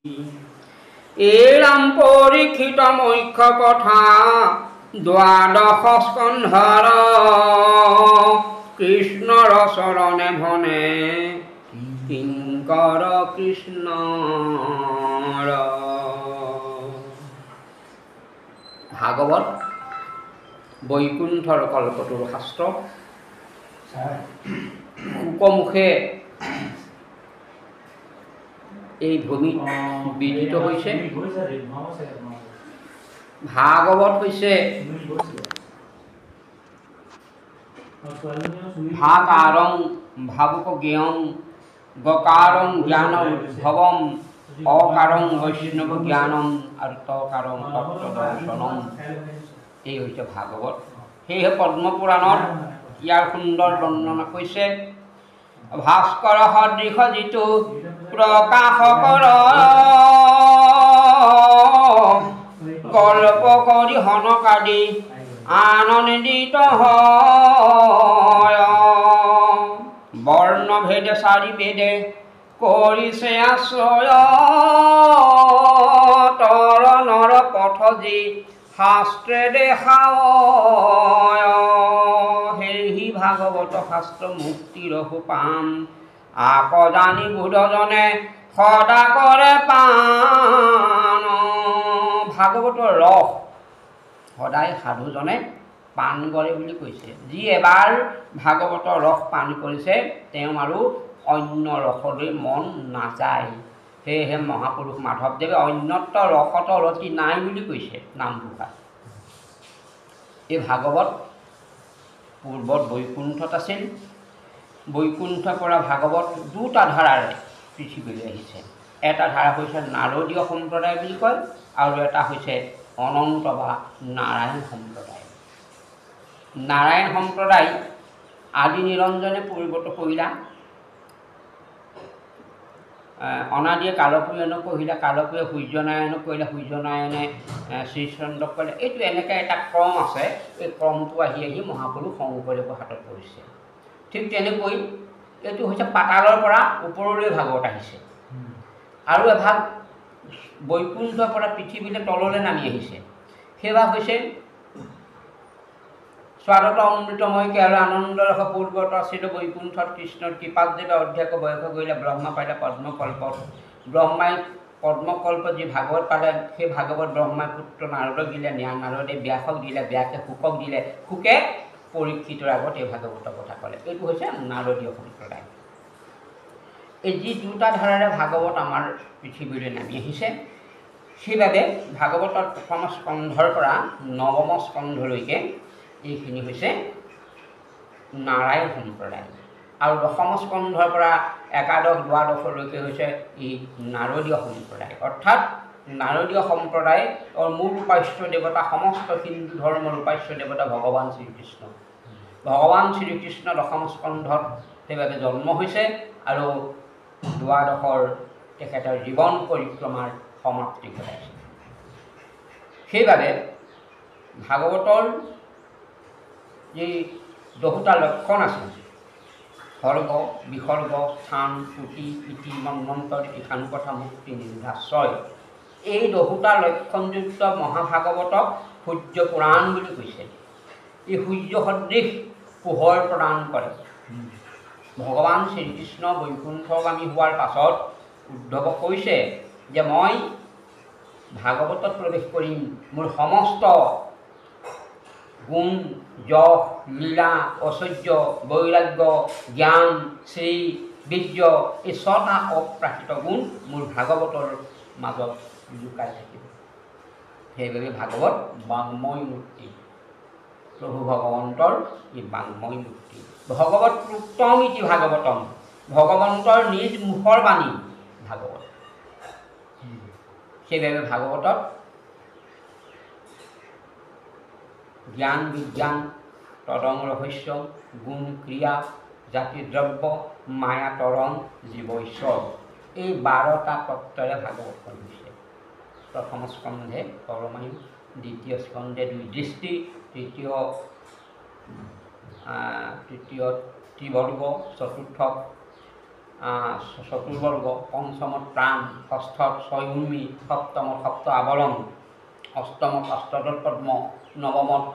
এৰাম পৰীক্ষিত মুখ্য কথা দ্বাদশ স্কন্ধৰ কৃষ্ণৰ চৰণে ভনে কিংকৰ কৃষ্ণৰ। ভাগৱত বৈকুণ্ঠৰ কল্পতৰু শাস্ত্ৰ। শুকমুখে এই ভূমিত বিদিত হৈছে। ভাগৱত হৈছে ভাকাৰং ভাবুক জ্ঞেয়ং গকাৰং জ্ঞান উদ্ভৱম অকাৰং বৈষ্ণৱ জ্ঞানম আৰু তকাৰং তত্ত্বদৰ্শনম। এই হৈছে ভাগৱত। সেয়েহে পদ্মপুৰাণত ইয়াৰ সুন্দৰ বৰ্ণনা কৰিছে। ভাস্কৰ সদৃশ যিটো প্ৰকাশ কৰ কল্প কৰি হনকাদি আনন্দিত হয়। বৰ্ণ ভেদে চাৰি বেদে কৰিছে আশ্ৰয় তৰ নৰ পথ যি শাস্ত্ৰে দেখায়। সেহি ভাগৱত শাস্ত্ৰ মুক্তিৰ পাম আক জানি বুধজনে সদা কৰে পান। ভাগৱতৰ ৰস সদায় সাধুজনে পান কৰে বুলি কৈছে। যি এবাৰ ভাগৱতৰ ৰস পান কৰিছে তেওঁ আৰু অন্য ৰসলৈ মন নাযায়। সেয়েহে মহাপুৰুষ মাধৱদেৱে অন্যত্ৰ ৰসত ৰতি নাই বুলি কৈছে নামঘোষাত। এই ভাগৱত পূৰ্বত বৈকুণ্ঠত আছিল। বৈকুণ্ঠৰ পৰা ভাগৱত দুটা ধাৰাৰে পৃথিৱীলৈ আহিছে। এটা ধাৰা হৈছে নাৰদীয় সম্প্ৰদায় বুলি কয় আৰু এটা হৈছে অনন্ত বা নাৰায়ণ সম্প্ৰদায়। নাৰায়ণ সম্প্ৰদায় আদি নিৰঞ্জনে পূৰ্বত কহিলা, অনাদিয়ে কালপুৰীয়নো কহিলা, কালপুৰীয়ে সূৰ্যনাৰায়ণক কহিলা, সূৰ্যনাৰায়ণে শ্ৰীচন্দ্ৰক কহিলা। এইটো এনেকৈ এটা ক্ৰম আছে। এই ক্ৰমটো আহি আহি মহাপুৰুষ শংকৰদেৱৰ হাতত পৰিছে। ঠিক তেনেকৈ এইটো হৈছে পাতালৰ পৰা ওপৰলৈ ভাগৱত আহিছে আৰু এভাগ বৈকুণ্ঠৰ পৰা পৃথিৱীলৈ তললৈ নামি আহিছে। সেইভাগ হৈছে স্বাগত অমৃতময় আৰু আনন্দ ৰস পূৰ্বত আছিল বৈকুণ্ঠত কৃষ্ণৰ কৃপাত যেতিয়া অধ্যক্ষ বয়স কৰিলে ব্ৰহ্মা পালে পদ্মকল্পত। ব্ৰহ্মাই পদ্মকল্প যি ভাগৱত পালে সেই ভাগৱত ব্ৰহ্মাই পুত্ৰ নাৰদক দিলে, নাৰদে ব্যাসক দিলে, ব্যাসে শুকক দিলে, শুকে পৰীক্ষিতৰ আগত এই ভাগৱতৰ কথা ক'লে। এইটো হৈছে নাৰদীয় সম্প্ৰদায়। এই যি দুটা ধাৰাৰে ভাগৱত আমাৰ পৃথিৱীলৈ নামি আহিছে সেইবাবে ভাগৱতৰ প্ৰথম স্কন্ধৰ পৰা নৱম স্কন্ধলৈকে এইখিনি হৈছে নাৰায়ণ সম্প্ৰদায় আৰু দশম স্কন্ধৰ পৰা একাদশ দ্বাদশলৈকে হৈছে ই নাৰদীয় সম্প্ৰদায়। অৰ্থাৎ নাৰদীয় সম্প্ৰদায়ৰ মূল উপাস্য দেৱতা সমস্ত হিন্দু ধৰ্মৰ উপাস্য দেৱতা ভগৱান শ্ৰীকৃষ্ণ। ভগৱান শ্ৰীকৃষ্ণ দশম স্কন্ধত সেইবাবে জন্ম হৈছে আৰু দ্বাদশৰ তেখেতৰ জীৱন পৰিক্ৰমাৰ সমাপ্তি ঘটাইছে। সেইবাবে ভাগৱতৰ যি দহোটা লক্ষণ আছে, সৰ্গ, বিসৰ্গ, স্থান, পুতি, ইতি, মন্বন্তৰ, ইশানুকথা, মুক্তি, নিৰ্ধাশ্ৰয়, এই দহোটা লক্ষণযুক্ত মহাভাগৱতক সূৰ্য পুৰাণ বুলি কৈছে। এই সূৰ্য সদৃশ পোহৰ প্ৰদান কৰে। ভগৱান শ্ৰীকৃষ্ণ বৈকুণ্ঠগামী হোৱাৰ পাছত উদ্ধৱক কৈছে যে মই ভাগৱতত প্ৰৱেশ কৰিম, মোৰ সমস্ত গুণ, যশ, লীলা, ঐশ্বৰ্য, বৈৰাগ্য, জ্ঞান, শ্ৰী, বীৰ্য, এই ছটা অপ্ৰাকৃত গুণ মোৰ ভাগৱতৰ মাজত লুকাই থাকিব। সেইবাবে ভাগৱত বাংময় মূৰ্তি, প্ৰভু ভগৱন্তৰ এই বাংময় মূৰ্তি। ভগৱত প্ৰোক্তম ইতি ভাগৱতম, ভগৱন্তৰ নিজ মুখৰ বাণী ভাগৱত। সেইবাবে ভাগৱতত জ্ঞান, বিজ্ঞান, তদং ৰহস্য, গুণ, ক্ৰিয়া, জাতি, দ্ৰব্য, মায়া, তৰং, জীৱ, ঈশ্বৰ, এই 12টা তত্ত্বৰে ভাগৱতখন হৈছে। প্ৰথম স্কন্ধে পৰমায়ু, দ্বিতীয় স্কন্ধে 2 দৃষ্টি, তৃতীয় ত্ৰিবৰ্গ, চতুৰ্থ চতুৰ্বৰ্গ, পঞ্চমত প্ৰাণ, ষষ্ঠত ছয় উৰ্মি, সপ্তমত সপ্ত আৱৰণ, অষ্টমত অষ্টদল পদ্ম, নৱমত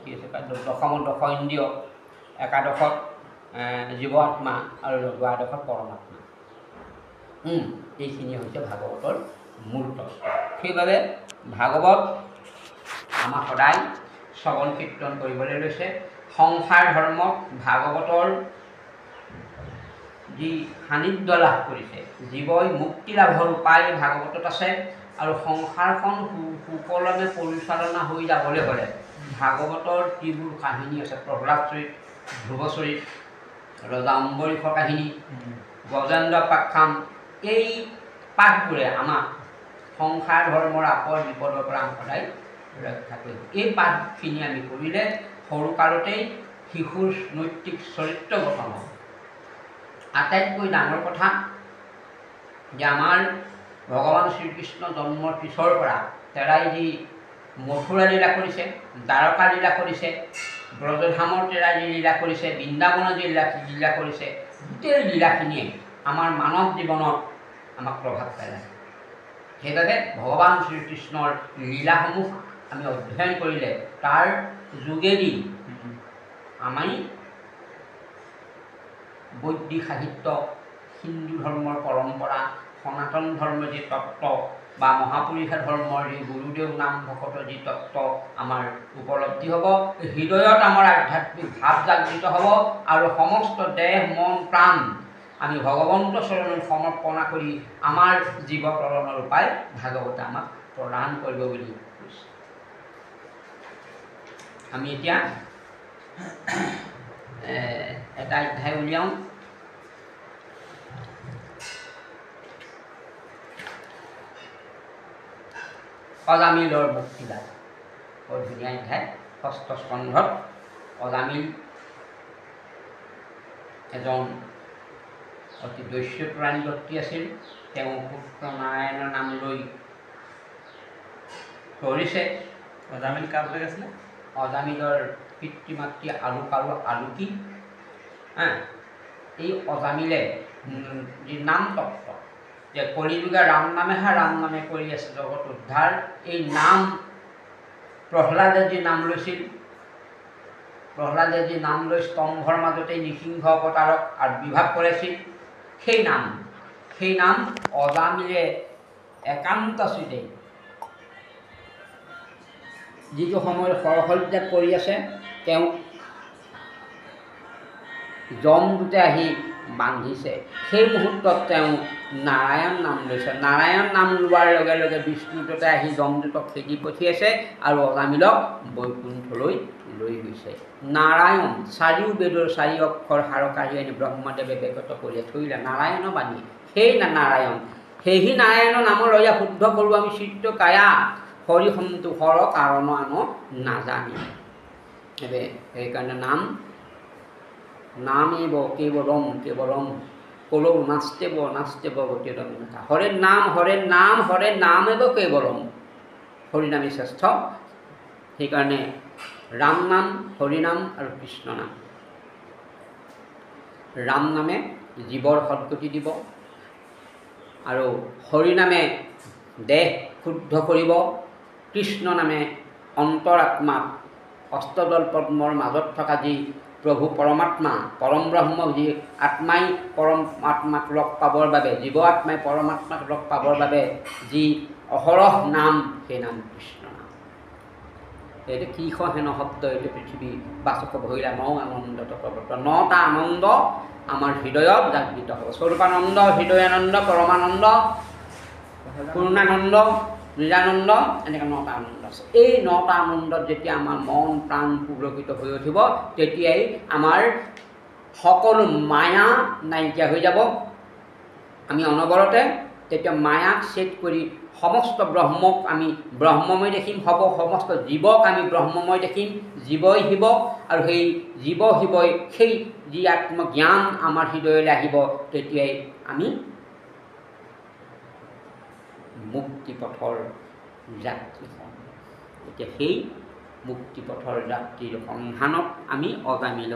কি আছে, দশমত দশ ইন্দ্ৰিয়, একাদশত জীৱ আত্মা আৰু দ্বাদশত পৰমাত্মা। এইখিনি হৈছে ভাগৱতৰ মূল তত্ত্ব। সেইবাবে ভাগৱত আমাক সদায় শ্ৰৱণ কীৰ্তন কৰিবলৈ লৈছে। সংসাৰ ধৰ্মত ভাগৱতৰ যি সান্নিধ্য লাভ কৰিছে, জীৱই মুক্তি লাভৰ উপায় ভাগৱতত আছে। আৰু সংসাৰখন সুকলমে পৰিচালনা হৈ যাবলৈ হ'লে ভাগৱতৰ যিবোৰ কাহিনী আছে, প্ৰহ্লাদ চৰিত, ধ্ৰুৱ চৰিত, ৰজা অম্বৰীষৰ কাহিনী, গজেন্দ্ৰ পাখ্যান, এই পাঠবোৰে আমাক সংসাৰ ধৰ্মৰ আপদ বিপদৰ পৰা সদায় ৰক্ষা কৰিব। এই পাঠখিনি আমি কৰিলে সৰুকালতেই শিশুৰ নৈতিক চৰিত্ৰ গঠন হ'ব। আটাইতকৈ ডাঙৰ কথা যে আমাৰ ভগৱান শ্ৰীকৃষ্ণ জন্মৰ পিছৰ পৰা তেৰাই যি মথুৰা লীলা কৰিছে, দ্বাৰকা লীলা কৰিছে, ব্ৰজধামৰ তেৰাই যি লীলা কৰিছে, বৃন্দাবনৰ যি লীলা কৰিছে, গোটেই লীলাখিনিয়ে আমাৰ মানৱ জীৱনত আমাক প্ৰভাৱ পেলায়। সেইবাবে ভগৱান শ্ৰীকৃষ্ণৰ লীলাসমূহ আমি অধ্যয়ন কৰিলে তাৰ যোগেদি আমি বৈদিক সাহিত্য, হিন্দু ধৰ্মৰ পৰম্পৰা, সনাতন ধৰ্মৰ যি তত্ত্ব বা মহাপুৰুষা ধৰ্মৰ যি গুৰুদেৱ নাম ভকতৰ যি তত্ত্ব আমাৰ উপলব্ধি হ'ব। হৃদয়ত আমাৰ আধ্যাত্মিক ভাৱ জাগৃত হ'ব আৰু সমস্ত দেহ মন প্ৰাণ আমি ভগৱন্ত চৰণত সমৰ্পণা কৰি আমাৰ জীৱ তৰণৰ উপায় ভাগৱতে আমাক প্ৰদান কৰিব বুলি কৈছে। আমি এতিয়া এটা অধ্যায় উলিয়াওঁ। অজামিলৰ মুক্তিলাভ, বৰ ধুনীয়া অধ্যায়। ষষ্ঠ স্কন্ধত অজামিল এজন অতি দস্যুপ্ৰাণী ব্যক্তি আছিল। তেওঁ পুত্ৰ নাৰায়ণৰ নাম লৈ কৰিছে। অজামিল কাৰ বুলি আছিলে? অজামিলৰ পিতৃ মাতৃ আলোক আৰু আলোকী। এই অজামিলে যি নাম তত্ত্ব, যে কলিযুগে ৰাম নামেহে ৰাম নামে কৰি আছে জগত উদ্ধাৰ, এই নাম প্ৰহ্লাদে যি নাম লৈছিল, প্ৰহ্লাদে যি নাম লৈ স্তম্ভৰ মাজতেই নৃসিংহ অৱতাৰক আবিৰ্ভাৱ কৰাইছিল, সেই নাম অজামিলে একান্ত চিতে যিটো সময়ত সৰসজ্জাত পৰি আছে, তেওঁ যমদূতে আহি বান্ধিছে। সেই মুহূৰ্তত তেওঁ নাৰায়ণ নাম লৈছে। নাৰায়ণ নাম লোৱাৰ লগে লগে বিষ্ণুদূতে আহি যমদূতক খেদি পঠিয়াইছে আৰু অজামিলক বৈকুণ্ঠলৈ লৈ গৈছে। নাৰায়ণ, চাৰিও বেদৰ চাৰি অক্ষৰ হাৰকাৰি আনি ব্ৰহ্মদেৱে বেগত কৰি থৈলে নাৰায়ণ বাণী। সেই নাৰায়ণ, সেহি নাৰায়ণ নাম লয়া শুদ্ধ কৰোঁ আমি চিত্ৰ কায়া, হৰি সন্তোষৰ কাৰণ আন নাজানি। সেইকাৰণে নামেব কেৱলম কেৱলম কলৌ নাস্তেব নাস্তেব গতিদম। হৰে নাম হৰে নাম হৰে নামেব কেৱলম, হৰিনামী শ্ৰেষ্ঠ। সেইকাৰণে ৰাম নাম, হৰি নাম আৰু কৃষ্ণ নাম। ৰাম নামে জীৱৰ সদ্গতি দিব আৰু হৰি নামে দেহ শুদ্ধ কৰিব, কৃষ্ণ নামে অন্তৰাত্মাক অষ্টদল পদ্মৰ মাজত থকা যি প্ৰভু পৰমাত্মা, পৰম ব্ৰহ্ম, যি আত্মাই পৰমাত্মাক লগ পাবৰ বাবে, জীৱ আত্মাই পৰমাত্মাক লগ পাবৰ বাবে যি অহৰহ নাম, সেই নাম কৃষ্ণ নাম। এইটো কিখন শব্দ, এইটো পৃথিৱী বাচক ভৈলা ন আনন্দ তত্ত্বব্ৰত। নটা আনন্দ আমাৰ হৃদয়ত জাগৃত হ'ব। স্বৰূপানন্দ, হৃদয়ানন্দ, পৰমানন্দ, পূৰ্ণানন্দ, নিৰানন্দ, এনেকৈ নটা আনন্দ আছে। এই নটা আনন্দত যেতিয়া আমাৰ মন প্ৰাণ পুলকিত হৈ উঠিব, তেতিয়াই আমাৰ সকলো মায়া নাইকিয়া হৈ যাব। আমি অনবৰতে তেতিয়া মায়াক ছেদ কৰি সমস্ত ব্ৰহ্মক আমি ব্ৰহ্মময় দেখিম, সমস্ত জীৱক আমি ব্ৰহ্মময় দেখিম, জীৱই শিৱ। আৰু সেই জীৱ শিৱই সেই যি আত্মজ্ঞান আমাৰ হৃদয়লৈ আহিব, তেতিয়াই আমি মুক্তি পথৰ যাত্ৰী হ'ম। এতিয়া সেই মুক্তিপথৰ যাত্ৰীৰ সংধানত আমি অজামিল